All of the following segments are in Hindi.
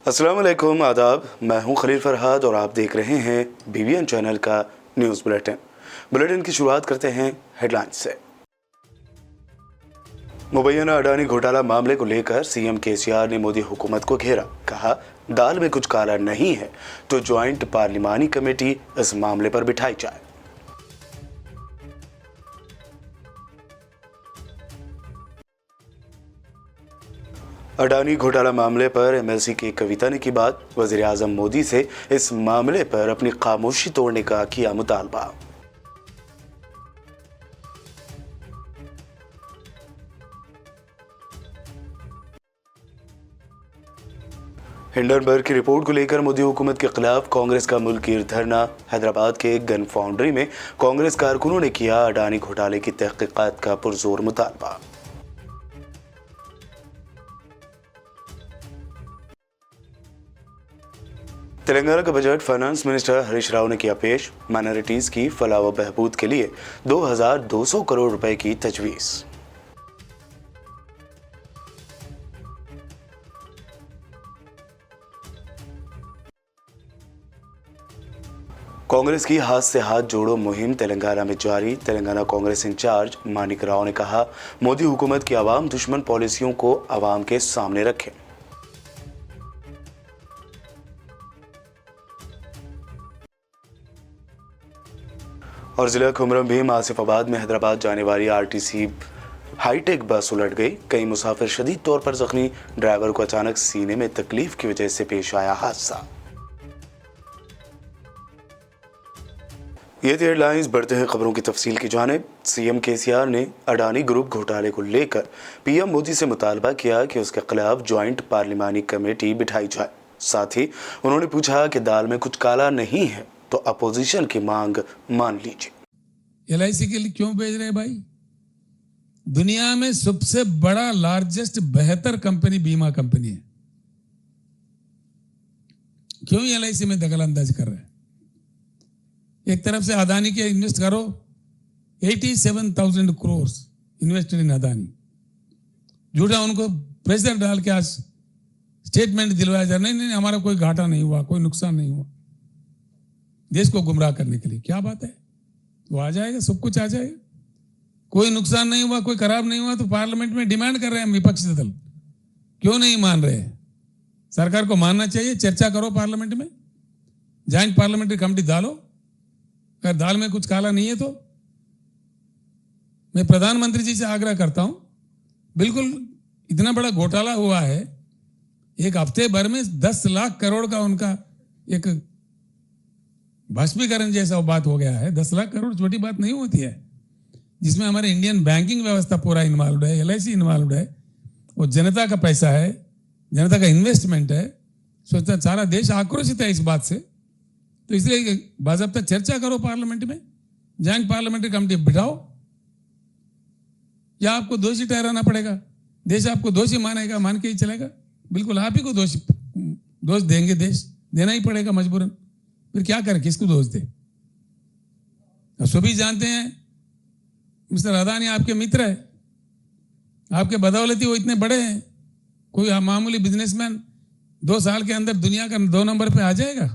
अस्सलाम वालेकुम, आदाब। मैं हूं खलील फरहाद और आप देख रहे हैं BBN चैनल का न्यूज़ बुलेटिन की शुरुआत करते हैं हेडलाइंस से। मुबैना अडानी घोटाला मामले को लेकर सीएम केसीआर ने मोदी हुकूमत को घेरा। कहा, दाल में कुछ काला नहीं है तो ज्वाइंट पार्लिमानी कमेटी इस मामले पर बिठाई जाए। अडानी घोटाला मामले पर MLC की कविता ने की बात। वज़ीर आज़म मोदी से इस मामले पर अपनी खामोशी तोड़ने का किया मुतालबा। हिंडनबर्ग की रिपोर्ट को लेकर मोदी हुकूमत के खिलाफ कांग्रेस का मुल्की धरना। हैदराबाद के गन फाउंड्री में कांग्रेस कारकुनों ने किया अडानी घोटाले की तहकीकात का पुरजोर मुतालबा। तेलंगाना का budget finance minister Harish Rao ने किया पेश। माइनॉरिटीज की फलाह व बहबूद के लिए 2200 करोड़ रुपए की तजवीज़। कांग्रेस की हाथ से हाथ जोड़ो मुहिम तेलंगाना में जारी। तेलंगाना कांग्रेस इंचार्ज मानिक राव ने कहा, मोदी हुकूमत की आवाम दुश्मन पॉलिसियों को आवाम के सामने रखें। और जिला कुमरम भीम आसिफाबाद में हैदराबाद जाने वाली RTC हाईटेक बस उलट गई। कई मुसाफिर शदीद तौर पर जख्मी। ड्राइवर को अचानक सीने में तकलीफ की वजह से पेश आया हादसा। ये थी हेडलाइंस। बढ़ते हैं खबरों की तफसील की जानिब। सीएम केसीआर ने अडानी ग्रुप घोटाले को लेकर PM मोदी से मुतालबा किया कि उसके खिलाफ ज्वाइंट पार्लिमानी कमेटी बिठाई जाए। साथ ही उन्होंने पूछा कि दाल में कुछ काला नहीं है तो अपोजिशन की मांग मान लीजिए। LIC के लिए क्यों भेज रहे हैं भाई? दुनिया में सबसे बड़ा लार्जेस्ट बेहतर कंपनी बीमा कंपनी है, क्यों LIC में दखल अंदाज कर रहे हैं? एक तरफ से अदानी के इन्वेस्ट करो, 87,000 करोड़ इन्वेस्टेड इन अदानी। झूठा उनको प्रेशर डाल के आज स्टेटमेंट दिलवाया जा, नहीं हमारा कोई घाटा नहीं हुआ, कोई नुकसान नहीं हुआ, देश को गुमराह करने के लिए। क्या बात है? वो आ जाएगा, सब कुछ आ जाएगा। कोई नुकसान नहीं हुआ, कोई खराब नहीं हुआ तो पार्लियामेंट में डिमांड कर रहे हैं विपक्षी दल, क्यों नहीं मान रहे? सरकार को मानना चाहिए। चर्चा करो पार्लियामेंट में, ज्वाइंट पार्लियामेंट्री कमेटी डालो। अगर दाल में कुछ काला नहीं है तो मैं प्रधानमंत्री जी से आग्रह करता हूं, बिल्कुल इतना बड़ा घोटाला हुआ है, एक हफ्ते भर में 10 लाख करोड़ का उनका एक भस्मीकरण जैसा बात हो गया है। 10 लाख करोड़ छोटी बात नहीं होती है, जिसमें हमारे इंडियन बैंकिंग व्यवस्था पूरा इन्वॉल्व है, LIC इन्वॉल्व है, वो जनता का पैसा है, जनता का इन्वेस्टमेंट है। सोचता सारा देश आक्रोशित है इस बात से, तो इसलिए बाज़ाब्ता चर्चा करो पार्लियामेंट में, ज्वाइंट पार्लियामेंट्री कमेटी बिठाओ, या आपको दोषी ठहराना पड़ेगा, देश आपको दोषी मानेगा, मान के ही चलेगा। बिल्कुल आप ही को दोष देंगे, देश देना ही पड़ेगा मजबूरन। फिर क्या करें, किसको दोष दे? सभी जानते हैं मिस्टर अदानी आपके मित्र है, आपके बदौलती वो इतने बड़े हैं। कोई मामूली बिजनेसमैन 2 साल के अंदर दुनिया का 2 नंबर पे आ जाएगा,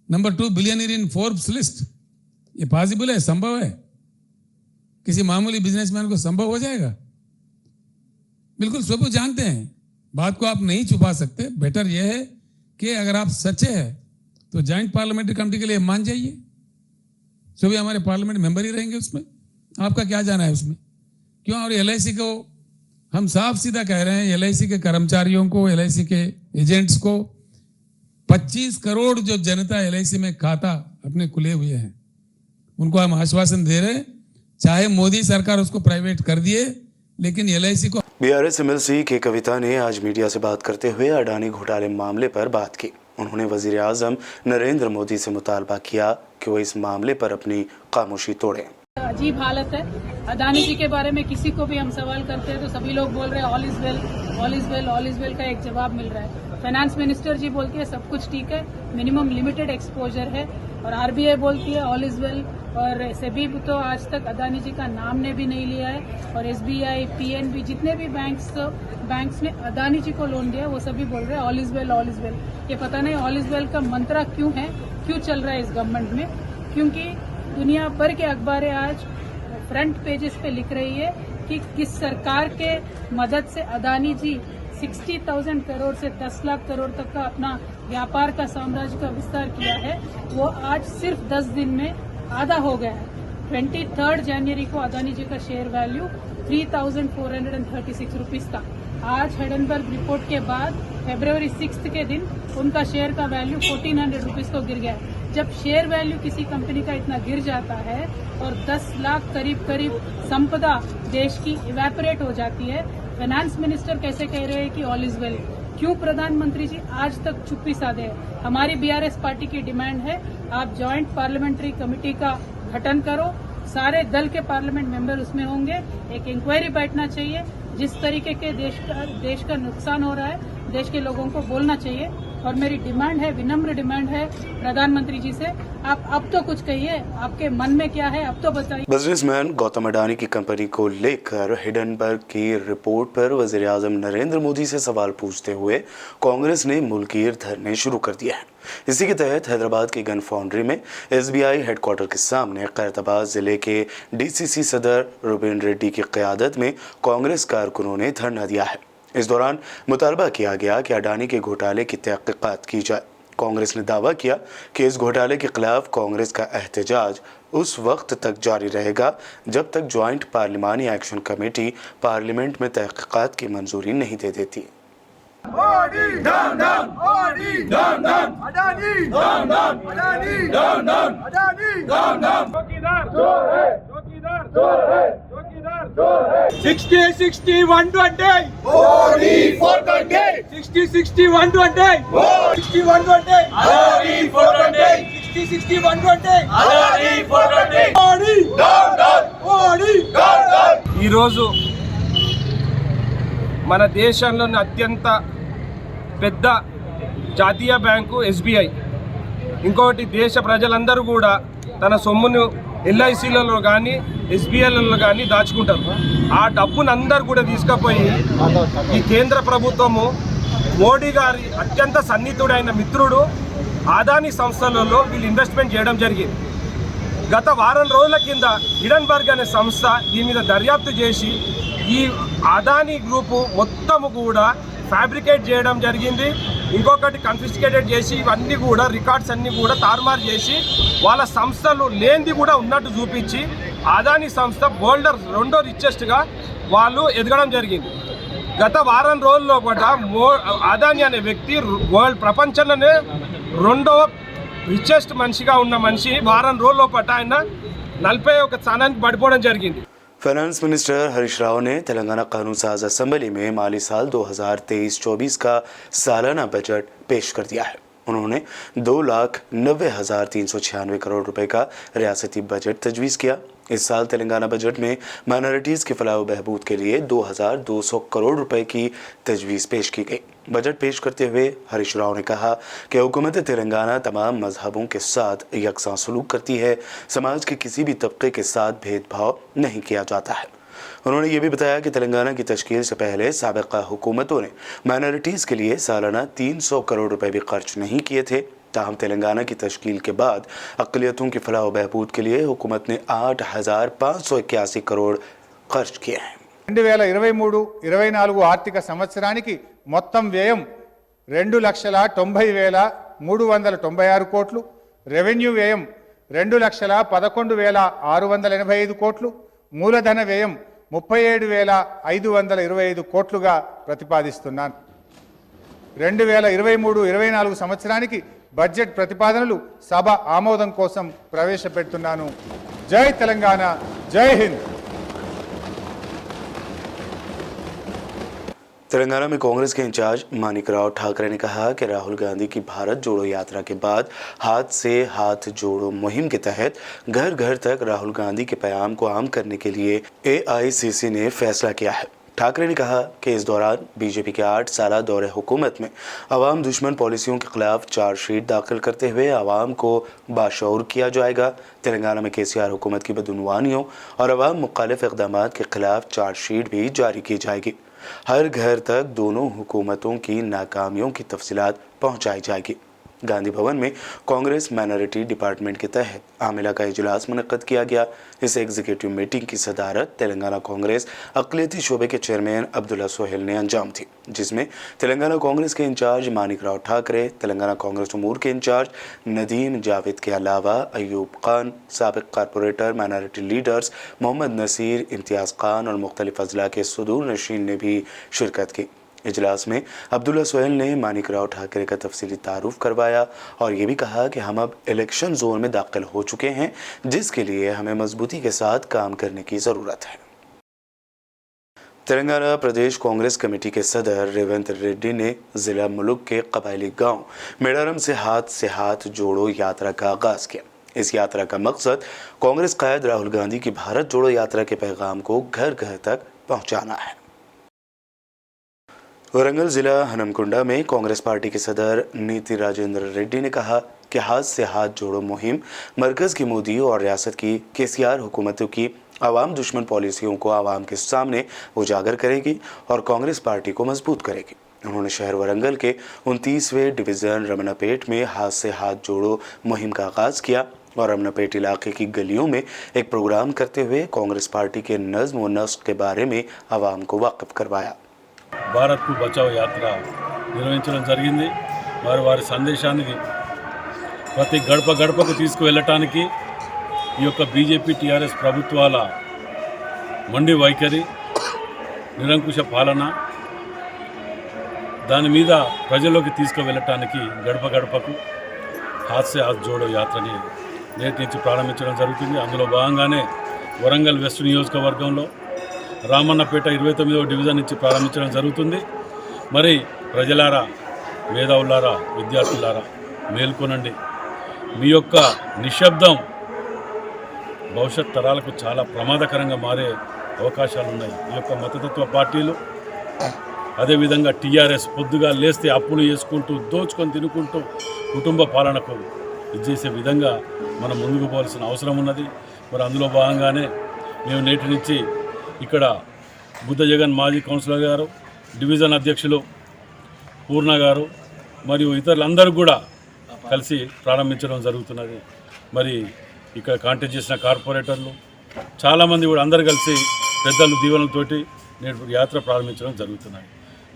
नंबर 2 बिलियनियर इन फोर्ब्स लिस्ट। ये पॉसिबल है, संभव है? किसी मामूली बिजनेसमैन को संभव हो जाएगा? बिल्कुल सब जानते हैं, बात को आप नहीं छुपा सकते। बेटर यह है कि अगर आप सच्चे हैं तो ज्वाइंट पार्लियामेंट्री कमेटी के लिए मान जाइए, सभी हमारे पार्लियामेंट मेंबर ही रहेंगे उसमें। आपका क्या जाना है उसमें? क्यों? और LIC को हम साफ सीधा कह रहे हैं, LIC के कर्मचारियों को, LIC के एजेंट्स को 25 करोड़ जो जनता LIC में खाता अपने खुले हुए हैं, उनको हम आश्वासन दे रहे हैं, चाहे मोदी सरकार उसको प्राइवेट कर दिए, लेकिन LIC को। BRS MLC की कविता ने आज मीडिया से बात करते हुए अडानी घोटाले मामले पर बात की। उन्होंने वज़ीर आज़म नरेंद्र मोदी से मुतालबा किया कि वो इस मामले पर अपनी खामोशी तोड़ें। अजीब हालत है। अदानी जी के बारे में किसी को भी हम सवाल करते हैं तो सभी लोग बोल रहे हैं all is well, all is well, all is well का एक जवाब मिल रहा है। फाइनेंस मिनिस्टर जी बोलती है सब कुछ ठीक है, मिनिमम लिमिटेड एक्सपोजर है, और RBI बोलती है ऑल इज वेल, और सेबी तो आज तक अदानी जी का नाम ने भी नहीं लिया है, और एसबीआई, पीएनबी, जितने भी बैंक्स ने अदानी जी को लोन दिया वो सभी बोल रहे हैं all is well, all is well. ये पता नहीं ऑल इज वेल का मंत्रा क्यों है, क्यों चल रहा है इस गवर्नमेंट में, क्योंकि दुनिया भर के अखबारें आज फ्रंट पेजेस पे लिख रही है कि किस सरकार के मदद से अदानी जी 60,000 करोड़ से 10 लाख करोड़ तक का अपना व्यापार का साम्राज्य का विस्तार किया है, वो आज सिर्फ 10 दिन में आधा हो गया है। 23 जनवरी को अदानी जी का शेयर वैल्यू 3,436 रुपीज था। आज हेडनबर्ग रिपोर्ट के बाद फरवरी 6 के दिन उनका शेयर का वैल्यू 1,400 रुपीज को गिर गया है। जब शेयर वैल्यू किसी कंपनी का इतना गिर जाता है और 10 लाख करीब संपदा देश की इवेपोरेट हो जाती है, फाइनेंस मिनिस्टर कैसे कह रहे हैं कि ऑल इज वेल? क्यों प्रधानमंत्री जी आज तक चुप्पी साधे हैं? हमारी बीआरएस पार्टी की डिमांड है, आप ज्वाइंट पार्लियामेंट्री कमेटी का गठन करो, सारे दल के पार्लियामेंट मेंबर उसमें होंगे, एक इंक्वायरी बैठना चाहिए। जिस तरीके के देश का नुकसान हो रहा है, देश के लोगों को बोलना चाहिए। और मेरी डिमांड है, विनम्र डिमांड है प्रधानमंत्री जी से, आप अब तो कुछ कहिए, आपके मन में क्या है अब तो बताइए। बिजनेसमैन गौतम अडानी की कंपनी को लेकर हिडनबर्ग की रिपोर्ट पर वज़ीर-ए-आज़म नरेंद्र मोदी से सवाल पूछते हुए कांग्रेस ने मुल्कीर धरने शुरू कर दिए हैं। इसी के तहत हैदराबाद की गन फाउंड्री में एसबीआई हेडक्वार्टर के सामने खैरताबाद जिले के डीसीसी सदर रुबेन रेड्डी की क़यादत में कांग्रेस कारकुनों ने धरना दिया है। इस दौरान मुतालबा किया गया कि अडानी के घोटाले की तहक़ीक़ात की जाए। कांग्रेस ने दावा किया कि इस घोटाले के खिलाफ कांग्रेस का एहतजाज उस वक्त तक जारी रहेगा जब तक ज्वाइंट पार्लिमानी एक्शन कमेटी पार्लियामेंट में तहक़ीक़ात की मंजूरी नहीं दे देती। ఈరోజు మన దేశంలోని అత్యంత పెద్ద జాతీయ బ్యాంకు ఎస్బీఐ, ఇంకోటి దేశ ప్రజలందరూ కూడా తన సొమ్మును ఎల్ఐసీలలో కానీ ఎస్బీఐలలో కానీ దాచుకుంటారు. ఆ డబ్బును అందరూ కూడా తీసుకుపోయి ఈ కేంద్ర ప్రభుత్వము మోడీ గారి అత్యంత సన్నిహితుడైన మిత్రుడు అదానీ సంస్థలలో వీళ్ళు ఇన్వెస్ట్మెంట్ చేయడం జరిగింది. గత వారం రోజుల కింద హిడన్బర్గ్ అనే సంస్థ దీని మీద దర్యాప్తు చేసి ఈ అదానీ గ్రూపు మొత్తము కూడా ఫ్యాబ్రికేట్ చేయడం జరిగింది. ఇంకొకటి కన్ఫిస్కేటెడ్ చేసి ఇవన్నీ కూడా రికార్డ్స్ అన్నీ కూడా తారుమారు చేసి వాళ్ళ సంస్థలు లేనిది కూడా ఉన్నట్టు చూపించి అదానీ సంస్థ వరల్డ్ రెండో రిచెస్ట్గా వాళ్ళు ఎదగడం జరిగింది. గత వారం రోజుల్లో కూడా అదానీ అనే వ్యక్తి వరల్డ్ ప్రపంచంలోనే రెండవ రిచెస్ట్ మనిషిగా ఉన్న మనిషి వారం రోజుల్లో పట్ట ఆయన 41 స్థానానికి పడిపోవడం జరిగింది. फाइनेंस मिनिस्टर हरीश राव ने तेलंगाना कानून साज असेंबली में माली साल 2023-24 का सालाना बजट पेश कर दिया है। उन्होंने 2,90,396 करोड़ रुपए का रियासती बजट तजवीज़ किया। इस साल तेलंगाना बजट में माइनॉरिटीज़ की फलाह व बहबूद के लिए 2,200 करोड़ रुपए की तजवीज़ पेश की गई। बजट पेश करते हुए हरीश राव ने कहा कि हुकूमत तेलंगाना तमाम मजहबों के साथ यकसा सलूक करती है, समाज के किसी भी तबके के साथ भेदभाव नहीं किया जाता है। उन्होंने ये भी बताया कि तेलंगाना की तश्कील से पहले साबिक़ा हुकूमतों ने माइनॉरिटीज़ के लिए सालाना 300 करोड़ रुपए भी खर्च नहीं किए थे। ताहम तेलंगाना की तश्कील के बाद अक़लियतों की फलाह व बहबूद के लिए हुकूमत ने 8,581 करोड़ खर्च किए हैं। 2023-24 ఆర్థిక సంవత్సరానికి మొత్తం వ్యయం 2,90,396 కోట్లు, రెవెన్యూ వ్యయం 2,11,685 కోట్లు, మూలధన వ్యయం 37,525 కోట్లుగా ప్రతిపాదిస్తున్నాను. 2023-24 సంవత్సరానికి బడ్జెట్ ప్రతిపాదనలు సభ ఆమోదం కోసం ప్రవేశపెడుతున్నాను. జై తెలంగాణ, జై హింద్. तेलंगाना में कांग्रेस के इंचार्ज मानिकराव ठाकरे ने कहा कि राहुल गांधी की भारत जोड़ो यात्रा के बाद हाथ से हाथ जोड़ो मुहिम के तहत घर घर तक राहुल गांधी के पैगाम को आम करने के लिए एआईसीसी ने फैसला किया है। ठाकरे ने कहा कि इस दौरान बीजेपी के 8 साल दौरे हुकूमत में अवाम दुश्मन पॉलिसियों के खिलाफ चार्जशीट दाखिल करते हुए अवाम को बाशऊर किया जाएगा। तेलंगाना में केसीआर हुकूमत की बदउनवानियों और अवाम मुखालिफ इक़दाम के खिलाफ चार्जशीट भी जारी की जाएगी। हर घर तक दोनों हुकूमतों की नाकामियों की तफसीलात पहुँचाई जाएगी। गांधी भवन में कांग्रेस माइनॉरिटी डिपार्टमेंट के तहत आमिला का इजलास मुनक्कद किया गया। इस एग्जीक्यूटिव मीटिंग की सदारत तेलंगाना कांग्रेस अक़लियती शोबे के चेयरमैन अब्दुल्ला सोहेल ने अंजाम थी, जिसमें तेलंगाना कांग्रेस के इंचार्ज मानिक राव ठाकरे, तेलंगाना कांग्रेस उमूर के इंचार्ज नदीम जावेद के अलावा अयूब खान, साबिक corporator, minority leaders Mohammed Naseer, Imtiaz Khan और मुख्तलिफ अजला के सदूर नशीन ने भी शिरकत की। इजलास में अब्दुल्ला सोहेल ने मानिक राव ठाकरे का तफसीली तारुफ करवाया और ये भी कहा कि हम अब इलेक्शन जोन में दाखिल हो चुके हैं, जिसके लिए हमें मजबूती के साथ काम करने की ज़रूरत है। तेलंगाना प्रदेश कांग्रेस कमेटी के सदर रेवंत रेड्डी ने ज़िला मुलुक के कबायली गांव मेडारम से हाथ जोड़ो यात्रा का आगाज़ किया। इस यात्रा का मकसद कांग्रेस कायद राहुल गांधी की भारत जोड़ो यात्रा के पैगाम को घर घर तक पहुँचाना है। वरंगल जिला हनमकुंडा में कांग्रेस पार्टी के सदर नीति राजेंद्र रेड्डी ने कहा कि हाथ से हाथ जोड़ो मुहिम मरकज़ की मोदी और रियासत की केसीआर हुकूमतों की आवाम दुश्मन पॉलिसियों को आवाम के सामने उजागर करेगी और कांग्रेस पार्टी को मजबूत करेगी। उन्होंने शहर वरंगल के 29वें डिवीज़न रमनापेट में हाथ से हाथ जोड़ो मुहिम का आगाज़ किया और रमनापेट इलाके की गलियों में एक प्रोग्राम करते हुए कांग्रेस पार्टी के नज़्म व नस्क़ के बारे में आवाम को वाकिफ़ करवाया। భారత్ కు బచావ్ యాత్ర నిర్వహించడం జరిగింది। వారి సందేశానికి ప్రతి గడపకు తీసుకువెళ్ళటానికి ఈ యొక్క బీజేపీ టీఆర్ఎస్ ప్రభుత్వాల మండి వైఖరి, నిరంకుశ పాలన, దాని మీద ప్రజల్లోకి తీసుకువెళ్ళటానికి గడపకు హాత్ సే హాత్ జోడో యాత్రని నేటి నుంచి ప్రారంభించడం జరుగుతుంది। అందులో భాగంగానే వరంగల్ వెస్ట్ నియోజకవర్గంలో రామన్నపేట 29వ డివిజన్ నుంచి ప్రారంభించడం జరుగుతుంది। మరి ప్రజలారా, మేధావులారా, విద్యార్థులారా మేల్కొనండి। మీ యొక్క నిశ్శబ్దం భవిష్యత్ తరాలకు చాలా ప్రమాదకరంగా మారే అవకాశాలు ఉన్నాయి। ఈ యొక్క మతతత్వ పార్టీలు, అదేవిధంగా టీఆర్ఎస్ పొద్దుగా లేస్తే అప్పులు చేసుకుంటూ దోచుకొని తినుకుంటూ కుటుంబ పాలనకు ఇచ్చేసే విధంగా మనం ముందుకు పోవాల్సిన అవసరం ఉన్నది। మరి అందులో భాగంగానే మేము నేటి నుంచి ఇక్కడ బుద్ధ జగన్ మాజీ కౌన్సిలర్ గారు, డివిజన్ అధ్యక్షులు పూర్ణ గారు మరియు ఇతరులందరూ కూడా కలిసి ప్రారంభించడం జరుగుతున్నది। మరి ఇక్కడ కాంటాక్ట్ చేసిన కార్పొరేటర్లు చాలామంది కూడా అందరూ కలిసి పెద్దలు దీవెనలతోటి నేడు యాత్ర ప్రారంభించడం జరుగుతున్నది।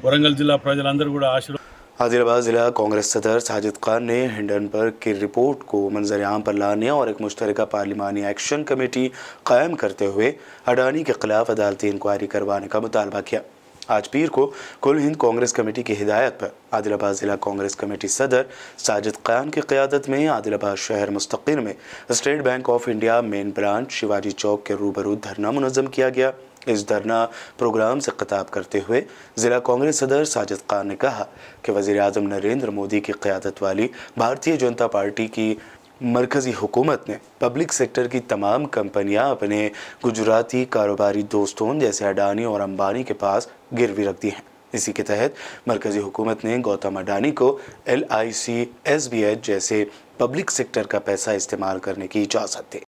వరంగల్ జిల్లా ప్రజలందరూ కూడా ఆశీర్వాదం। आदिलाबाद जिला कांग्रेस सदर साजिद खान ने हिंडनबर्ग की रिपोर्ट को मंजर-ए-आम पर लाने और एक मुश्तरका पार्लिमानी एक्शन कमेटी कायम करते हुए अडानी के खिलाफ अदालती इंक्वायरी करवाने का मुतालबा किया। आज पीर को कुल हिंद कांग्रेस कमेटी की हिदायत पर आदिलाबाद जिला कांग्रेस कमेटी सदर साजिद खान की क़यादत में आदिलाबाद शहर मुस्तक़िल में state bank of India main branch Shivaji Chowk के रूबरू धरना मुनज़्ज़म किया गया। इस धरना प्रोग्राम से खिताब करते हुए ज़िला कांग्रेस सदर साजिद खान ने कहा कि वज़ीर-ए-आज़म नरेंद्र मोदी की क़यादत वाली भारतीय जनता पार्टी की मरकज़ी हुकूमत ने पब्लिक सेक्टर की तमाम कंपनियां अपने गुजराती कारोबारी दोस्तों जैसे अडानी और अंबानी के पास गिरवी रख दी हैं। इसी के तहत मरकज़ी हुकूमत ने गौतम अडानी को LIC, SBI जैसे पब्लिक सेक्टर का पैसा इस्तेमाल करने की इजाज़त दी।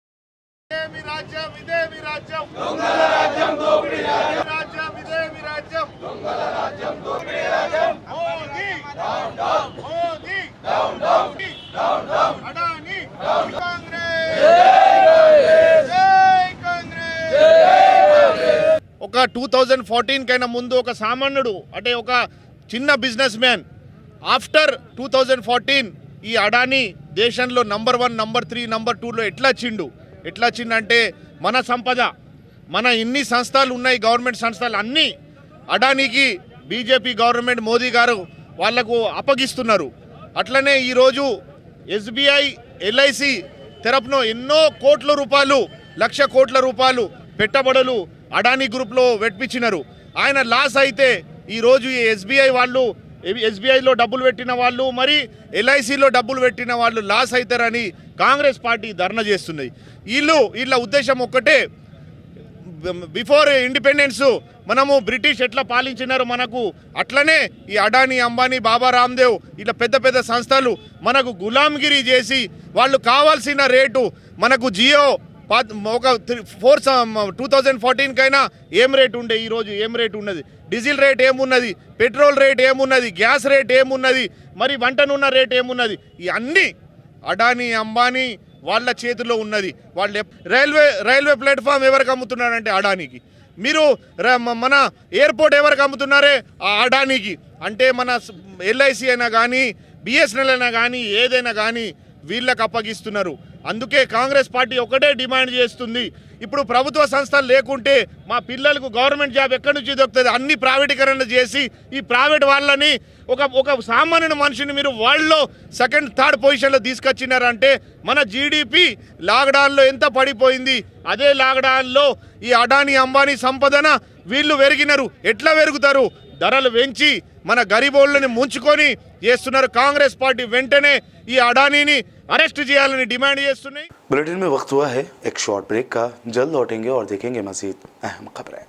ఒక 2014 కైనా ముందు ఒక సామాన్యుడు అంటే ఒక చిన్న బిజినెస్ మ్యాన్ ఆఫ్టర్ 2014 ఈ అడానీ దేశంలో నంబర్ 1, నంబర్ 3, నంబర్ 2లో ఎట్లా వచ్చిందంటే మన సంపద, మన ఇన్ని సంస్థలు ఉన్నాయి, గవర్నమెంట్ సంస్థలు అన్నీ అడానీకి బీజేపీ గవర్నమెంట్ మోదీ గారు వాళ్లకు అప్పగిస్తున్నారు। అట్లనే ఈరోజు SBI, LIC తరపున ఎన్నో కోట్ల రూపాయలు, 1,00,000 కోట్ల రూపాయలు పెట్టుబడులు అడానీ గ్రూప్లో పెట్టించినారు। ఆయన లాస్ అయితే ఈరోజు ఈ SBI వాళ్ళు, SBIలో డబ్బులు పెట్టిన వాళ్ళు, మరి LICలో డబ్బులు పెట్టిన వాళ్ళు లాస్ అవుతారని కాంగ్రెస్ పార్టీ ధర్నా చేస్తుంది। వీళ్ళ ఉద్దేశం ఒక్కటే, బిఫోర్ ఇండిపెండెన్స్ మనము బ్రిటిష్ ఎట్లా పాలించినారో మనకు అట్లనే ఈ అడానీ అంబానీ బాబా రామ్దేవ్ ఇట్లా పెద్ద పెద్ద సంస్థలు మనకు గులాంగిరి చేసి వాళ్ళు కావాల్సిన రేటు మనకు జియో ఒక 2014 కైనా ఏం రేటు ఉండే, ఈరోజు ఏం రేటు ఉన్నది, డీజిల్ రేట్ ఏమున్నది, పెట్రోల్ రేట్ ఏమున్నది, గ్యాస్ రేట్ ఏమున్నది, మరి వంట నూనె రేట్ ఏమున్నది, ఇవన్నీ అడానీ అంబానీ వాళ్ళ చేతిలో ఉన్నది. వాళ్ళు రైల్వే ప్లాట్ఫామ్ ఎవరికి అమ్ముతున్నారంటే అడానీకి. మీరు మన ఎయిర్పోర్ట్ ఎవరికి అమ్ముతున్నారే ఆ అడానీకి. అంటే మన ఎల్ఐసి అయినా కానీ బిఎస్ఎన్ఎల్ అయినా కానీ ఏదైనా కానీ వీళ్ళకి అప్పగిస్తున్నారు. అందుకే కాంగ్రెస్ పార్టీ ఒకటే డిమాండ్ చేస్తుంది, ఇప్పుడు ప్రభుత్వ సంస్థలు లేకుంటే మా పిల్లలకు గవర్నమెంట్ జాబ్ ఎక్కడి నుంచి దొరుకుతుంది? అన్ని ప్రైవేటీకరణ చేసి ఈ ప్రైవేట్ వాళ్ళని ఒక సామాన్య మనిషిని మీరు వరల్డ్లో సెకండ్ థర్డ్ పొజిషన్లో తీసుకొచ్చినారంటే మన జీడిపి లాక్డౌన్లో ఎంత పడిపోయింది, అదే లాక్డౌన్లో ఈ అడానీ అంబానీ సంపదన వీళ్ళు పెరిగినారు. ఎట్లా పెరుగుతారు? ధరలు పెంచి మన గరీబోళ్ళని ముంచుకొని చేస్తున్నారు. కాంగ్రెస్ పార్టీ వెంటనే ఈ అడానీని अरेस्ट చేయాలని డిమాండ్ చేస్తున్నాయి. बुलेटिन में वक्त हुआ है एक शॉर्ट ब्रेक का। जल्द लौटेंगे और देखेंगे मजीद अहम खबरें।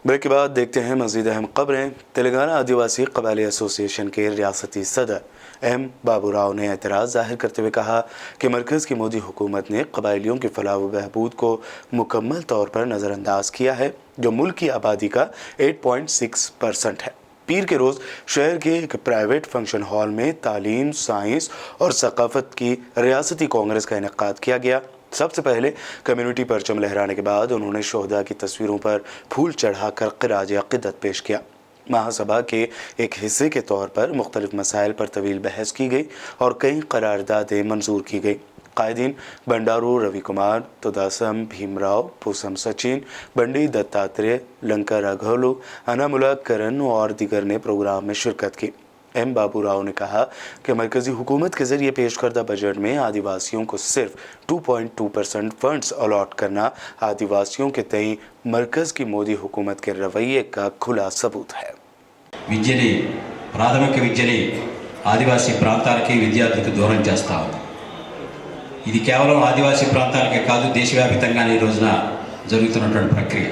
ब्रेक के बाद देखते हैं मजीद अहम खबरें। तेलंगाना आदिवासी कबायली एसोसिएशन के रियासती सदर एम बाबूराव ने एतराज़ जाहिर करते हुए कहा कि मरकज़ की मोदी हुकूमत ने कबायलियों की फलाह व बहबूद को मुकम्मल तौर पर नज़रअंदाज किया है, जो मुल्क की आबादी का 8.6% है। पीर के रोज़ शहर के एक प्राइवेट फंक्शन हॉल में तालीम, साइंस और सकाफ़त की रियासती कांग्रेस का इनेकाद किया गया। सबसे पहले कम्युनिटी परचम लहराने के बाद उन्होंने शोहदा की तस्वीरों पर फूल चढ़ाकर ख़िराज अक़ीदत पेश किया। महासभा के एक हिस्से के तौर पर मुख्तलिफ मसाइल पर तवील बहस की गई और कई करारदादें मंजूर की गई। कायदीन बंडारू रवि कुमार, तुदासम भीमराव, पूसम सचिन, बंडी दत्तात्रेय, लंका राघोलू, अनामुला करण और दीगर ने प्रोग्राम में शिरकत की। एम बाबूराव ने कहा कि मरकज़ी हुकूमत के ज़रिए पेश करदा बजट में आदिवासियों को सिर्फ 2.2% फंड्स अलॉट करना आदिवासियों के तई मरकज़ की मोदी हुकूमत के रवैये का खुला सबूत है। విద్యని ప్రాథమిక విద్యని ఆదివాసీ ప్రాంతాలకి విద్యార్థులకు దూరం చేస్తూ ఉంది. ఇది కేవలం ఆదివాసీ ప్రాంతాలకే కాదు, దేశవ్యాప్తంగా ఈ రోజున జరుగుతున్నటువంటి ప్రక్రియ.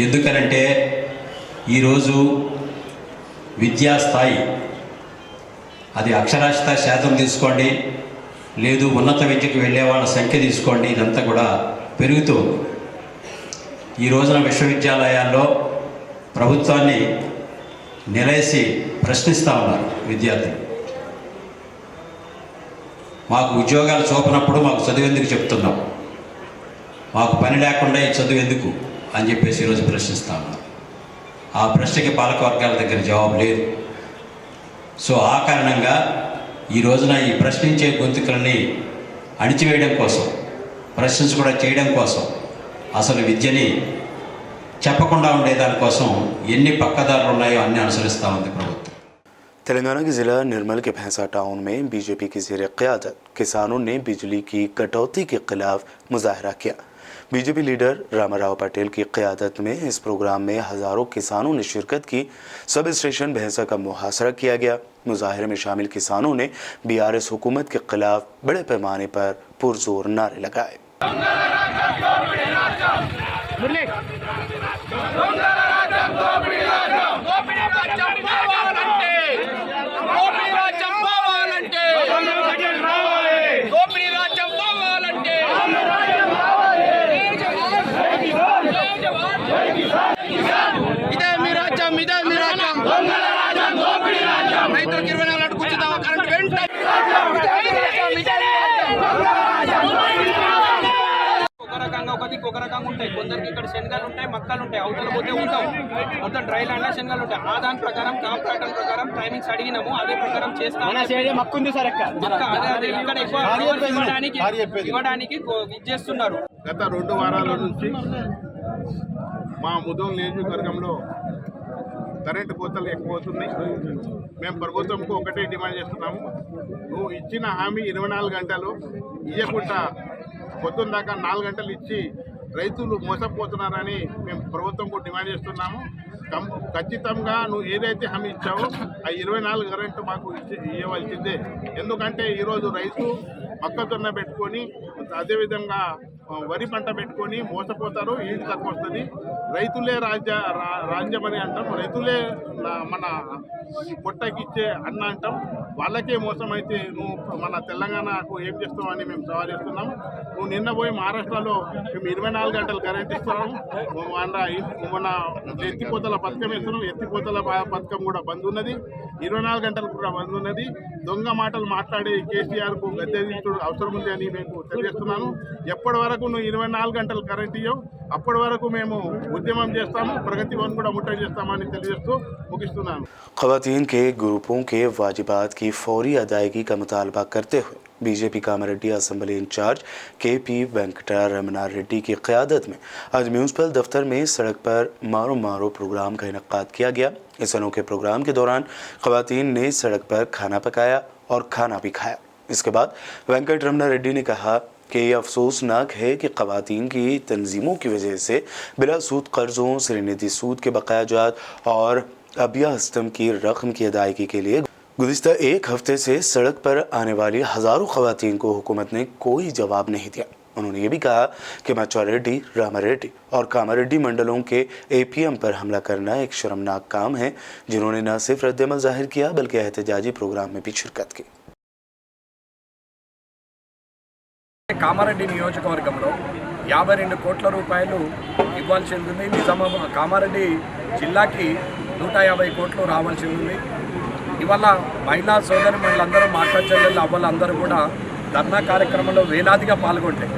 ఎందుకనంటే ఈరోజు విద్యా స్థాయి, అది అక్షరాస్యత శాతం తీసుకోండి, లేదు ఉన్నత విద్యకు వెళ్ళే వాళ్ళ సంఖ్య తీసుకోండి, ఇదంతా కూడా పెరుగుతూ ఈ రోజున విశ్వవిద్యాలయాల్లో ప్రభుత్వాన్ని నిలేసి ప్రశ్నిస్తూ ఉన్నారు విద్యార్థులు. మాకు ఉద్యోగాలు చూపనప్పుడు మాకు చదువు ఎందుకు చెప్తున్నాం, మాకు పని లేకుండా ఈ చదువు ఎందుకు అని చెప్పేసి ఈరోజు ప్రశ్నిస్తూ ఉన్నారు. ఆ ప్రశ్నకి పాలకవర్గాల దగ్గర జవాబు లేదు. సో ఆ కారణంగా ఈ రోజున ఈ ప్రశ్నించే గొంతుకలని అణిచివేయడం కోసం, ప్రశ్నించకుండా చేయడం కోసం, అసలు విద్యని చెప్పకుండా ఉండేదానికోసం ఎన్ని పక్కదారులు ఉన్నాయో అన్నీ అనుసరిస్తూ ఉంది ప్రభుత్వం. तेलंगाना के ज़िला निर्मल के भैंसा टाउन में बीजेपी की ज़ेर क़यादत किसानों ने बिजली की कटौती के खिलाफ मुजाहरा किया। बीजेपी लीडर रामाराव पटेल की क़यादत में इस प्रोग्राम में हज़ारों किसानों ने शिरकत की। सब स्टेशन भैंसा का मुहासरा किया गया। मुजाहरे में शामिल किसानों ने बीआरएस हुकूमत के खिलाफ बड़े पैमाने पर पुरजोर नारे लगाए। ఒకరికి ఒక రకంగా ఉంటాయి. కొందరికి ఇక్కడ శనగలు ఉంటాయి, మక్కలు ఉంటాయి, అవతల పోతే ఉంటాయి. మొత్తం డ్రై ల్యాండ్ శనగలు ఉంటాయి. ఆ దాని ప్రకారం కాప్ ప్యాటర్న్ ప్రకారం టైమింగ్స్ అడిగినాము, అదే ప్రకారం చేస్తాము. ఇక్కడ ఎక్కువ ఇవ్వడానికి ఇచ్చేస్తున్నారు. గత 2 వారాల నుంచి మా ముదోల్ నియోజకవర్గంలో కరెంటు కోతలు ఎక్కువ అవుతున్నాయి. మేము ప్రభుత్వంకు ఒకటే డిమాండ్ చేస్తున్నాము, నువ్వు ఇచ్చిన హామీ 24 గంటలు ఇవ్వకుండా పొద్దున్న దాకా 4 గంటలు ఇచ్చి రైతులు మోసపోతున్నారని మేము ప్రభుత్వంకు డిమాండ్ చేస్తున్నాము. ఖచ్చితంగా నువ్వు ఏదైతే హామీ ఇచ్చావో ఆ 24 కరెంటు మాకు ఇవ్వవలసిందే. ఎందుకంటే ఈరోజు రైతు మొక్కజొన్న పెట్టుకొని అదేవిధంగా వరి పంట పెట్టుకొని మోసపోతారు, ఈడు తక్కువ వస్తుంది. రైతులే రాజ్యమని అంటాం, రైతులే మన పొట్టకిచ్చే అన్న అంటాం. వాళ్ళకే మోసం అయితే నువ్వు మన తెలంగాణకు ఏం చేస్తావు అని మేము సవాల్ చేస్తున్నాం. నువ్వు నిన్న పోయి మహారాష్ట్రలో మేము 24 గంటలు కరెంట్ ఇస్తున్నాము, మన ఎత్తిపోతల పథకం ఇస్తున్నాం. ఎత్తిపోతల పథకం కూడా బంద్ ఉన్నది, 24 గంటలు కూడా బంద్ ఉన్నది. దొంగ మాటలు మాట్లాడి కేసీఆర్కు గద్దెదించుడు అవసరం ఉంది అని మేము తెలియజేస్తున్నాను. ఎప్పటి వరకు నువ్వు 24 గంటలు కరెంట్ ఇవ్వవు, అప్పటి వరకు మేము ఉద్యమం చేస్తాము, ప్రగతి వన్ కూడా ముట్టడి చేస్తామని తెలియజేస్తూ ముగిస్తున్నాను. ख़वातीन के ग्रुपों के वाजिबात की फौरी अदायगी का मुतालबा करते हुए BJP Kamareddy assembly incharge KP Venkataramana Reddy की क़यादत में आज म्यूनसिपल दफ्तर में सड़क पर मारो मारो प्रोग्राम का इनेकाद किया गया। इस अनोखे प्रोग्राम के दौरान ख़वातीन ने सड़क पर खाना पकाया और खाना भी खाया। इसके बाद वेंकटरमणा रेड्डी ने कहा कि ये अफसोसनाक है कि ख़वातीन की तंजीमों की वजह से बिला सूद कर्ज़ों, श्रीनिधि सूद के बकायाजात और अबिया हस्तम की रकम की अदायगी के लिए गुज़िश्ता 1 हफ्ते से सड़क पर आने वाली हज़ारों ख़वातीन को हुकूमत ने कोई जवाब नहीं दिया। उन्होंने ये भी कहा कि माचारेड्डी, रामारेड्डी और कामारेड्डी मंडलों के APM पर हमला करना एक शर्मनाक काम है, जिन्होंने न सिर्फ रद्दअमल जाहिर किया बल्कि एहतजाजी प्रोग्राम में भी शिरकत की। కామారెడ్డి నియోజకవర్గంలో 52 కోట్ల రూపాయలు ఇవ్వాల్సి ఉంది. నిజామాబాద్ కామారెడ్డి జిల్లాకి 150 కోట్లు రావాల్సి ఉంది. ఇవాళ మహిళా సోదరి మహిళలందరూ మా అక్క చెల్లెళ్ళు అవ్వాలందరూ కూడా ధర్నా కార్యక్రమంలో వేలాదిగా పాల్గొంటాయి.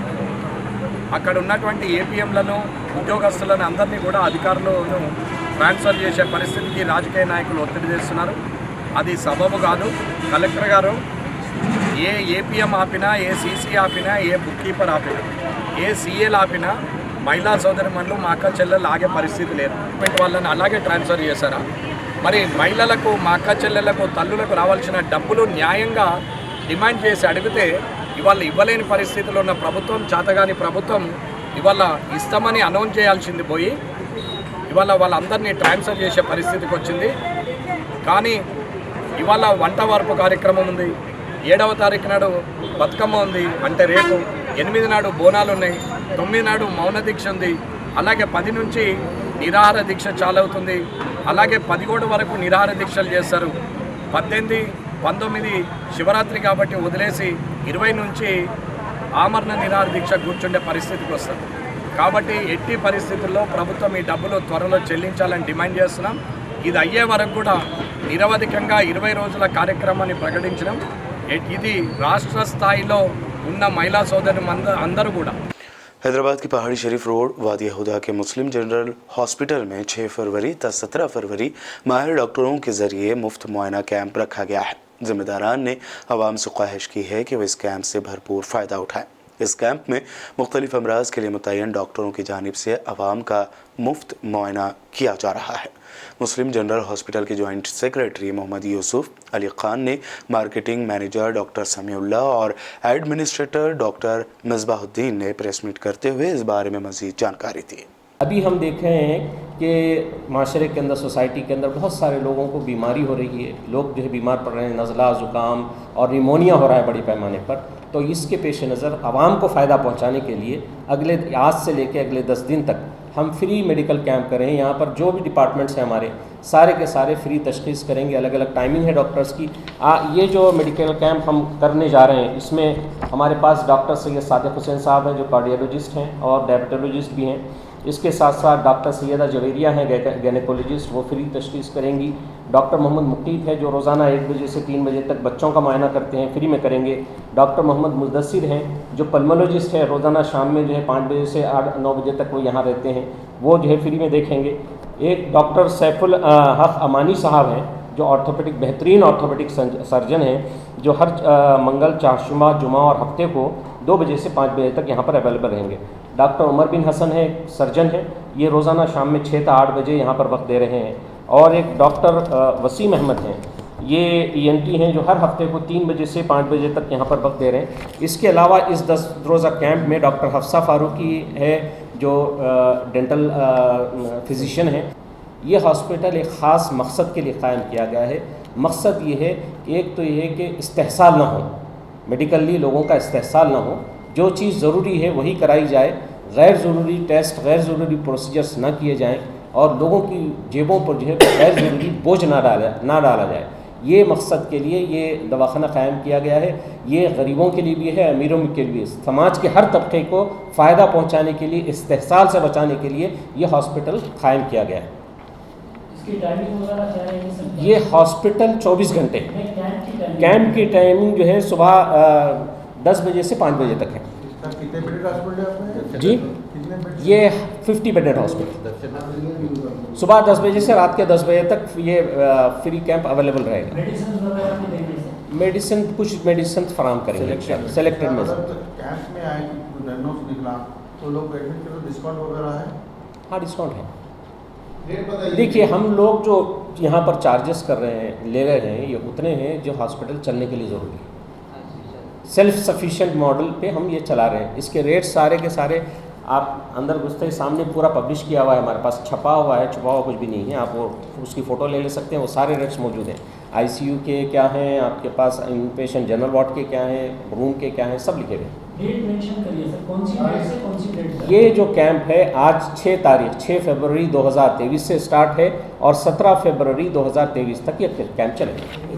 అక్కడ ఉన్నటువంటి APMలను, ఉద్యోగస్తులను అందరినీ కూడా అధికారులను ట్రాన్స్ఫర్ చేసే పరిస్థితికి రాజకీయ నాయకులు ఒత్తిడి చేస్తున్నారు. అది సబబు కాదు. కలెక్టర్ గారు ఏ APM ఆపినా, ఏ CC ఆపినా, ఏ బుక్ కీపర్ ఆపినా, ఏ CL ఆపినా మహిళా సోదరిమణులు మా అక్క చెల్లెళ్ళు ఆగే పరిస్థితి లేదు. వాళ్ళని అలాగే ట్రాన్స్ఫర్ చేశారా? మరి మహిళలకు, మా అక్క చెల్లెళ్లకు, తల్లులకు రావాల్సిన డబ్బులు న్యాయంగా డిమాండ్ చేసి అడిగితే ఇవాళ ఇవ్వలేని పరిస్థితిలో ఉన్న ప్రభుత్వం, చేతగాని ప్రభుత్వం ఇవాళ ఇస్తామని అనౌన్స్ చేయాల్సింది పోయి ఇవాళ వాళ్ళందరినీ ట్రాన్స్ఫర్ చేసే పరిస్థితికి వచ్చింది. కానీ ఇవాళ వంట వార్పు కార్యక్రమం ఉంది, 7వ తారీఖు నాడు బతుకమ్మ ఉంది, అంటే రేపు 8 నాడు బోనాలు ఉన్నాయి, 9 నాడు మౌన దీక్ష ఉంది, అలాగే 10 నుంచి నిరాహార దీక్ష చాలు అవుతుంది, అలాగే 11 వరకు నిరాహార దీక్షలు చేస్తారు. 18, 19 శివరాత్రి కాబట్టి వదిలేసి 20 నుంచి ఆమరణ నిరాహార దీక్ష కూర్చుండే పరిస్థితికి వస్తారు. కాబట్టి ఎట్టి పరిస్థితుల్లో ప్రభుత్వం ఈ డబ్బులు త్వరలో చెల్లించాలని డిమాండ్ చేస్తున్నాం. ఇది అయ్యే వరకు కూడా నిరవధికంగా 20 రోజుల కార్యక్రమాన్ని ప్రకటించడం. ఇది రాష్ట్ర స్థాయిలో ఉన్న మహిళా సోదరు అందరూ కూడా हैदराबाद की पहाड़ी शरीफ रोड वादी हुदा के मुस्लिम जनरल हॉस्पिटल में 6 फरवरी तक 17 फरवरी माहिर डॉक्टरों के जरिए मुफ्त मुआयना कैंप रखा गया है। जिम्मेदारान ने आवाम से ख्वाहिश की है कि वो इस कैंप से भरपूर फ़ायदा उठाएं। इस कैंप में मुख्तलिफ अमराज के लिए मुतय्यन डॉक्टरों की जानिब से आवाम का मुफ्त मुआयना किया जा रहा है। मुस्लिम जनरल हॉस्पिटल के जॉइंट सेक्रेटरी मोहम्मद यूसुफ अली ख़ान ने मार्केटिंग मैनेजर डॉक्टर समीउल्लाह और एडमिनिस्ट्रेटर डॉक्टर मिसबाहुद्दीन ने प्रेस मीट करते हुए इस बारे में मज़ीद जानकारी दी। अभी हम देख रहे हैं कि माशरे के अंदर, सोसाइटी के अंदर बहुत सारे लोगों को बीमारी हो रही है, लोग जो है बीमार पड़ रहे हैं, नज़ला, ज़ुकाम और निमोनिया हो रहा है बड़ी पैमाने पर। तो इसके पेश नज़र आवाम को फ़ायदा पहुंचाने के लिए आज से लेकर अगले 10 दिन तक हम फ्री मेडिकल कैंप करें। यहाँ पर जो भी डिपार्टमेंट्स हैं हमारे सारे के सारे फ्री तशख़ीस करेंगे। अलग अलग टाइमिंग है डॉक्टर्स की। ये जो मेडिकल कैंप हम करने जा रहे हैं इसमें हमारे पास डॉक्टर सैयद सादिक हुसैन साहब हैं जो कार्डियोलॉजिस्ट हैं और डायबिटोलॉजिस्ट भी हैं। इसके साथ साथ डॉक्टर सैयदा जवेरिया हैं गैनेकोलॉजिस्ट, वो फ्री तशखीस करेंगी। डॉक्टर मोहम्मद मुकीत है जो रोज़ाना 1 बजे से 3 बजे तक बच्चों का मुआयना करते हैं, फ्री में करेंगे। डॉक्टर मोहम्मद मुदस्सिर हैं जो पल्मोलॉजिस्ट है, रोज़ाना शाम में जो है 5 बजे से 8-9 बजे तक वो यहाँ रहते हैं, वो जो है फ्री में देखेंगे। एक डॉक्टर सैफुल हक अमानी साहब हैं जो ऑर्थोपेडिक बेहतरीन ऑर्थोपेडिक सर्जन हैं, जो हर मंगल, चारशुमा, जुमा और हफ्ते को 2 बजे से 5 बजे तक यहाँ पर अवेलेबल रहेंगे। डॉक्टर उमर बिन हसन है, सर्जन है, ये रोज़ाना शाम में 6 से 8 बजे यहाँ पर वक्त दे रहे हैं। और एक डॉक्टर वसीम अहमद हैं, ये ENT हैं जो हर हफ्ते को 3 बजे से 5 बजे तक यहाँ पर वक्त दे रहे हैं। इसके अलावा इस 10 रोज़ा कैंप में डॉक्टर हफ्सा फारूकी है जो डेंटल फिजिशियन है। ये हॉस्पिटल एक ख़ास मकसद के लिए क़ायम किया गया है। मकसद ये है, एक तो ये है कि इस्तेहसाल ना हो, मेडिकली लोगों का इस्तेहसाल ना हो, जो चीज़ ज़रूरी है वही कराई जाए, गैर ज़रूरी टेस्ट, गैर ज़रूरी प्रोसीजर्स ना किए जाएं और लोगों की जेबों पर जो है गैर ज़रूरी बोझ ना डाला जाए। ये मकसद के लिए ये दवाखाना क़ायम किया गया है। ये गरीबों के लिए भी है, अमीरों के लिए, समाज के हर तबके को फ़ायदा पहुँचाने के लिए, इस्तेहसाल से बचाने के लिए ये हॉस्पिटल क़ायम किया गया है। ये हॉस्पिटल 24 घंटे, कैंप की टाइमिंग जो है सुबह 10 बजे से 5 बजे तक है। कितने बेडेड हॉस्पिटल है जी? ये 50 बेडेड हॉस्पिटल। सुबह 10 बजे से रात के 10 बजे तक ये फ्री कैंप अवेलेबल रहेगा। मेडिसिन कुछ मेडिसिन फराम करेंगे सेलेक्टेड में। कैंप में आए निकला तो लोग एडमिट करो, डिस्काउंट वगैरह है? हाँ, डिस्काउंट है। देखिए, हम लोग जो यहाँ पर चार्जेस कर रहे हैं, ले रहे हैं, ये उतने हैं जो हॉस्पिटल चलने के लिए ज़रूरी है। सेल्फ सफिशिएंट मॉडल पे हम ये चला रहे हैं। इसके रेट सारे के सारे आप अंदर घुसते ही सामने पूरा पब्लिश किया हुआ है, हमारे पास छपा हुआ है, छुपा हुआ कुछ भी नहीं है। आप वो उसकी फ़ोटो ले सकते हैं, वो सारे रेट्स मौजूद हैं। ICU के क्या हैं, आपके पास इनपेशेंट जनरल वार्ड के क्या हैं, रूम के क्या हैं, सब लिखे हुए हैं। डेट मेंशन करिए सर, कौन सी डेट से कौन सी डेट तक? ये जो कैंप है आज 6 फरवरी 2023 से स्टार्ट है और 17 फरवरी 2023 तक ये कैंप चलेगा।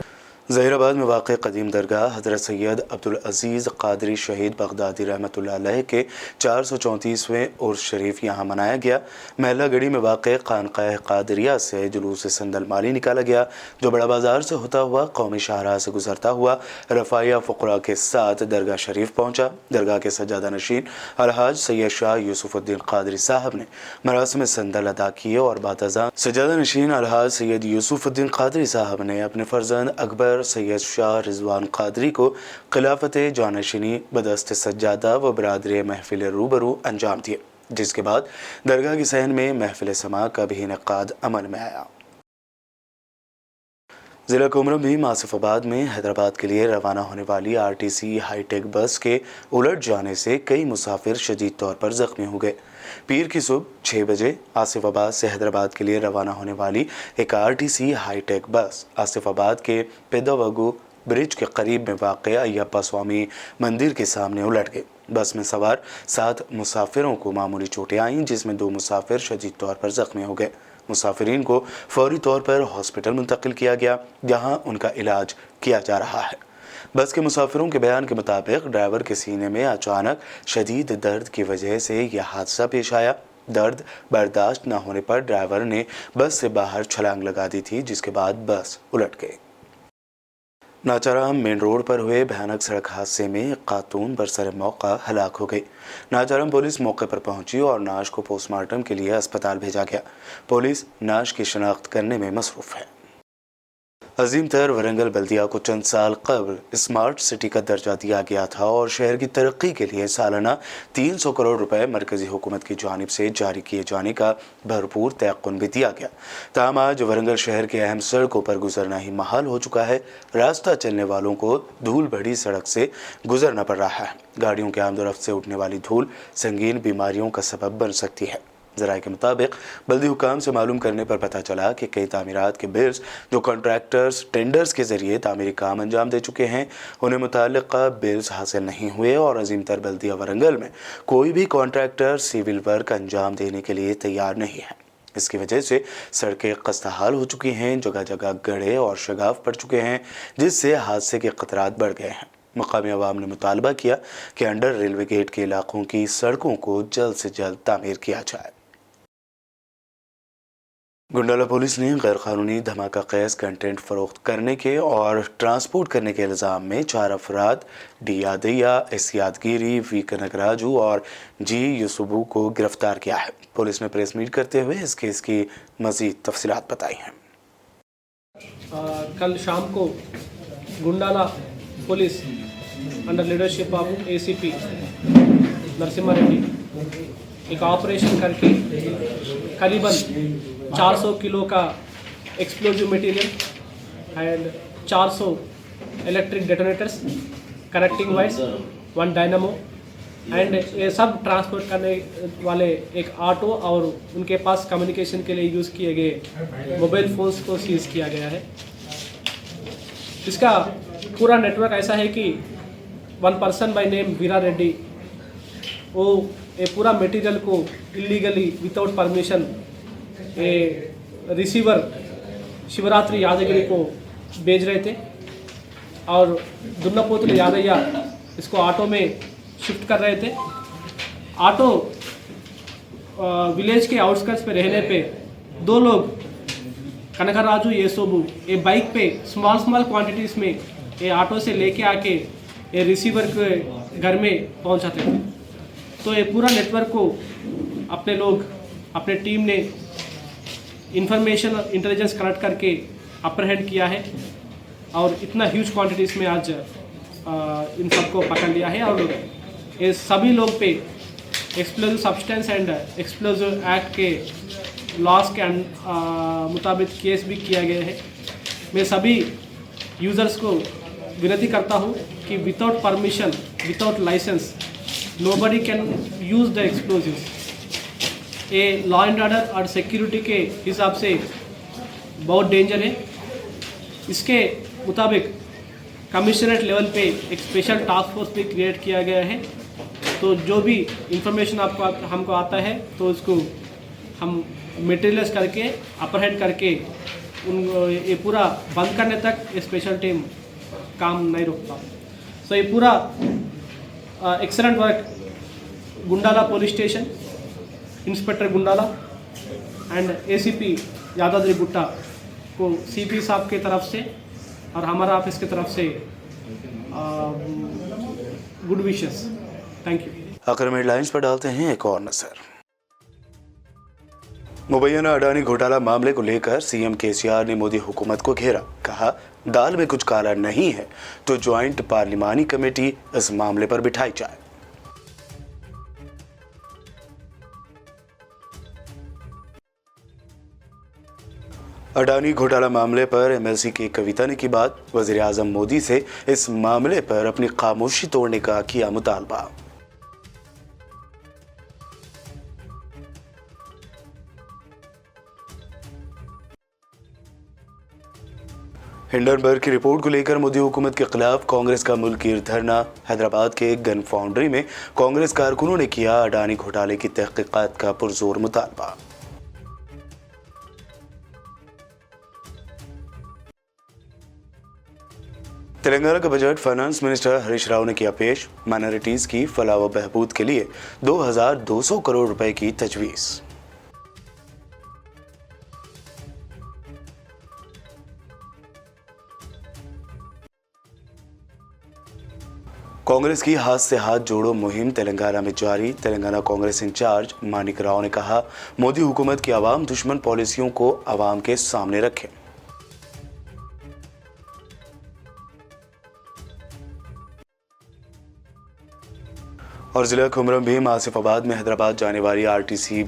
ज़हीराबाद में वाक़ कदीम दरगाह हज़रत सैयद अब्दुल अज़ीज़ क़ादरी शहीद बगदादी रहमतुल्लाह अलैह के 434वें उर्स शरीफ यहाँ मनाया गया। महला गढ़ी में वाक़ खानक़ाह क़ादरिया से जुलूस संदल माली निकाला गया, जो बड़ा बाज़ार से होता हुआ कौमी शाहराह से गुजरता हुआ रफ़ाया फ़ुक़रा के साथ दरगाह शरीफ पहुँचा। दरगाह के सज्जादा नशीन अलहाज सैयद शाह यूसुफ़ुद्दीन क़ादरी साहब ने मरासिम संदल अदा किए और बातज़ान सज्जादा नशीन अलहाज सैयद यूसुफ़ुद्दीन क़ादरी साहब ने अपने फ़र्जंद अकबर सैयद शाह रिजवान क़ादरी को खिलाफत जानशीनी बदस्त सज्जादा व बरादरी महफिल रूबरू अंजाम दिए, जिसके बाद दरगाह की सहन में महफिल समा का भी इनेकाद अमल में आया। ज़िला कुमरम भी आसिफाबाद में हैदराबाद के लिए रवाना होने वाली RTC हाईटेक बस के उलट जाने से कई मुसाफिर शदीद तौर पर ज़ख्मी हो गए। पीर की सुबह 6 बजे आसिफाबाद से हैदराबाद के लिए रवाना होने वाली एक RTC हाईटेक बस आसिफाबाद के पेदावगु ब्रिज के करीब में वाक़ अय्यप्पा स्वामी मंदिर के सामने उलट गई। बस में सवार 7 मुसाफिरों को मामूली चोटें आईं, जिसमें 2 मुसाफिर शदीद तौर पर ज़ख्मी हो गए। मुसाफिरीन को फौरी तौर पर हॉस्पिटल मुंतकिल किया गया, जहां उनका इलाज किया जा रहा है। बस के मुसाफिरों के बयान के मुताबिक ड्राइवर के सीने में अचानक शदीद दर्द की वजह से यह हादसा पेश आया। दर्द बर्दाश्त न होने पर ड्राइवर ने बस से बाहर छलांग लगा दी थी, जिसके बाद बस उलट गई। नाचाराम मेन रोड पर हुए भयानक सड़क हादसे में एक खातून बरसर मौका हलाक हो गई। नाचाराम पुलिस मौके पर पहुंची और नाश को पोस्टमार्टम के लिए अस्पताल भेजा गया। पुलिस नाश की शनाख्त करने में मसरूफ़ है। अजीम तर वरंगल बल्दिया को चंद साल कबल स्मार्ट सिटी का दर्जा दिया गया था और शहर की तरक्की के लिए सालाना 300 करोड़ रुपए मरकजी हुकूमत की जानिब से जारी किए जाने का भरपूर तयक़ुन भी दिया गया। ताहम आज वरंगल शहर के अहम सड़कों पर गुजरना ही महाल हो चुका है। रास्ता चलने वालों को धूल भरी सड़क से गुजरना पड़ रहा है। गाड़ियों के आमदोरफ्त से उठने वाली धूल संगीन बीमारियों का सबब बन सकती है। ज़राए के मुताबिक बल्दी हुकाम से मालूम करने पर पता चला कि कई तामीरात के बिल्स जो कॉन्ट्रैक्टर्स टेंडर्स के ज़रिए तामीरी काम अंजाम दे चुके हैं, उन्हें मुताल्लिक़ा बिल्स हासिल नहीं हुए और अजीम तर बल्दिया वरंगल में कोई भी कॉन्ट्रैक्टर सिविल वर्क अंजाम देने के लिए तैयार नहीं है। इसकी वजह से सड़कें खस्ताहाल हो चुकी हैं, जगह जगह गड्ढे और शगाफ पड़ चुके हैं, जिससे हादसे के ख़तरात बढ़ गए हैं। मकामी अवाम ने मुतालबा किया कि अंडर रेलवे गेट के इलाकों की सड़कों को जल्द से जल्द तामीर किया जाए। गुंडाला पुलिस ने गैरकानूनी धमाका कैस कंटेंट फरोख्त करने के और ट्रांसपोर्ट करने के इल्ज़ाम में 4 अफराद D Yadaiah, S Yadagiri, we कनकराजू और जी यूसुबू को गिरफ्तार किया है। पुलिस ने प्रेस मीट करते हुए इस केस की मज़ीद तफसीलात बताई हैं। कल शाम को Gundala police under leadership of ACP Narasimha Reddy एक ऑपरेशन करके करीबन 400 किलो का explosive material and 400 electric detonators, connecting wires, 1 dynamo and ये सब ट्रांसपोर्ट करने वाले एक ऑटो और उनके पास कम्युनिकेशन के लिए यूज़ किए गए मोबाइल फ़ोन्स को सीज किया गया है। इसका पूरा नेटवर्क ऐसा है कि 1 पर्सन बाय नेम वीरा रेड्डी वो ये पूरा मटेरियल को इलीगली विदाउट परमिशन ये रिसीवर शिवरात्रि यादगिरी को भेज रहे थे और दुन्नापोतुल यादయ్య इसको ऑटो में शिफ्ट कर रहे थे। ऑटो विलेज के आउटस्कर्ट्स पे रहने पे 2 लोग कनकराजू येसोबू ये बाइक पे स्मॉल क्वांटिटीज़ में ये ऑटो से लेके आके ये रिसीवर के घर में पहुंचाते थे। तो ये पूरा नेटवर्क को अपने लोग अपने टीम ने इंफॉर्मेशन और इंटेलिजेंस कलेक्ट करके अप्रहेंड किया है और इतना ह्यूज क्वांटिटीज़ में आज इन सबको पकड़ लिया है और ये सभी लोग पे explosive substance and explosive act के लॉस के मुताबिक केस भी किया गया है। मैं सभी यूज़र्स को विनती करता हूँ कि without permission, without licence nobody can use the explosives. ये लॉ एंड ऑर्डर और सिक्योरिटी के हिसाब से बहुत डेंजर है। इसके मुताबिक कमिश्नरेट लेवल पे एक स्पेशल टास्क फोर्स भी क्रिएट किया गया है। तो जो भी इंफॉर्मेशन हमको आता है तो उसको हम मटेरियलाइज करके अपरहेंड करके उन ये पूरा बंद करने तक ये स्पेशल टीम काम नहीं रोकता। सो ये पूरा excellent work Gundala police station, inspector Gundala and ACP Yadadri Gutta को सीपी साहब के तरफ से और हमारा ऑफिस की तरफ से गुड विशेस। Thank you. आखिर में हेडलाइंस पर डालते हैं एक और नजर। मुबैना अडानी घोटाला मामले को लेकर सीएम केसीआर ने मोदी हुकूमत को घेरा। कहा, दाल में कुछ काला नहीं है तो ज्वाइंट पार्लिमानी कमेटी इस मामले पर बिठाई जाए। अडानी घोटाला मामले पर एमएलसी की कविता ने की बात। वजीर आजम मोदी से इस मामले पर अपनी खामोशी तोड़ने का किया मुतालबा। हिंडनबर्ग की रिपोर्ट को लेकर मोदी हुकूमत के खिलाफ कांग्रेस का मुल्की धरना। हैदराबाद के गन फाउंड्री में कांग्रेस कारकुनों ने किया अडानी घोटाले की तहकीकात का पुरजोर मुतालबा। तेलंगाना का budget finance minister Harish Rao ने किया पेश। माइनॉरिटीज की फलाह व बहबूद के लिए 2200 करोड़ रुपए की तजवीज़। कांग्रेस की हाथ से हाथ जोड़ो मुहिम तेलंगाना में जारी। तेलंगाना कांग्रेस इंचार्ज मानिक राव ने कहा, मोदी हुकूमत की आवाम दुश्मन पॉलिसियों को आवाम के सामने रखें। और जिला कुमरम भीम आसिफाबाद में हैदराबाद जाने वाली आरटीसी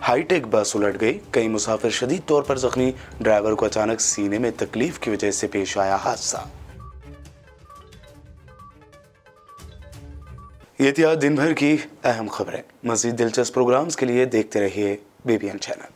हाईटेक बस उलट गई। कई मुसाफिर शदीद तौर पर जख्मी। ड्राइवर को अचानक सीने में तकलीफ की वजह से पेश आया हादसा। ये थी आज दिन भर की अहम खबरें। मज़ीद दिलचस्प प्रोग्राम्स के लिए देखते रहिए बीबीएन चैनल।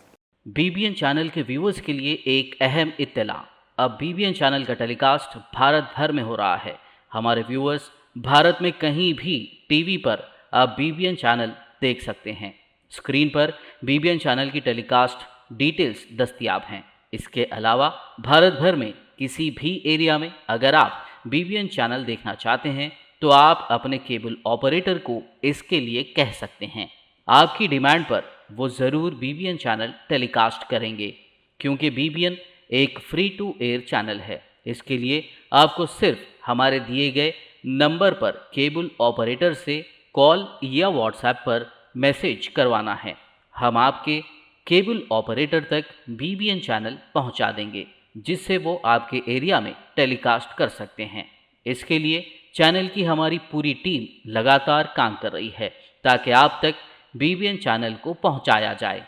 बीबीएन चैनल के व्यूअर्स के लिए एक अहम इत्तला। अब बीबीएन चैनल का टेलीकास्ट भारत भर में हो रहा है। हमारे व्यूअर्स भारत में कहीं भी टीवी पर अब बीबीएन चैनल देख सकते हैं। स्क्रीन पर बीबीएन चैनल की टेलीकास्ट डिटेल्स दस्तयाब हैं। इसके अलावा भारत भर में किसी भी एरिया में अगर आप बीबीएन चैनल देखना चाहते हैं तो आप अपने केबल ऑपरेटर को इसके लिए कह सकते हैं। आपकी डिमांड पर वो ज़रूर बीबीएन चैनल टेलीकास्ट करेंगे। क्योंकि BBN एक फ्री टू एयर चैनल है। इसके लिए आपको सिर्फ हमारे दिए गए नंबर पर केबल ऑपरेटर से कॉल या व्हाट्सएप पर मैसेज करवाना है। हम आपके केबल ऑपरेटर तक BBN चैनल पहुंचा देंगे, जिससे वो आपके एरिया में टेलीकास्ट कर सकते हैं। इसके लिए चैनल की हमारी पूरी टीम लगातार काम कर रही है ताकि आप तक BBN चैनल को पहुंचाया जाए।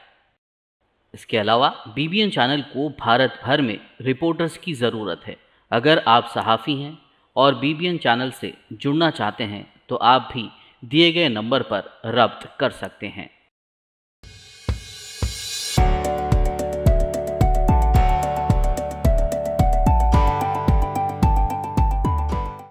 इसके अलावा BBN चैनल को भारत भर में रिपोर्टर्स की ज़रूरत है। अगर आप सहाफ़ी हैं और BBN चैनल से जुड़ना चाहते हैं तो आप भी दिए गए नंबर पर रब्त कर सकते हैं।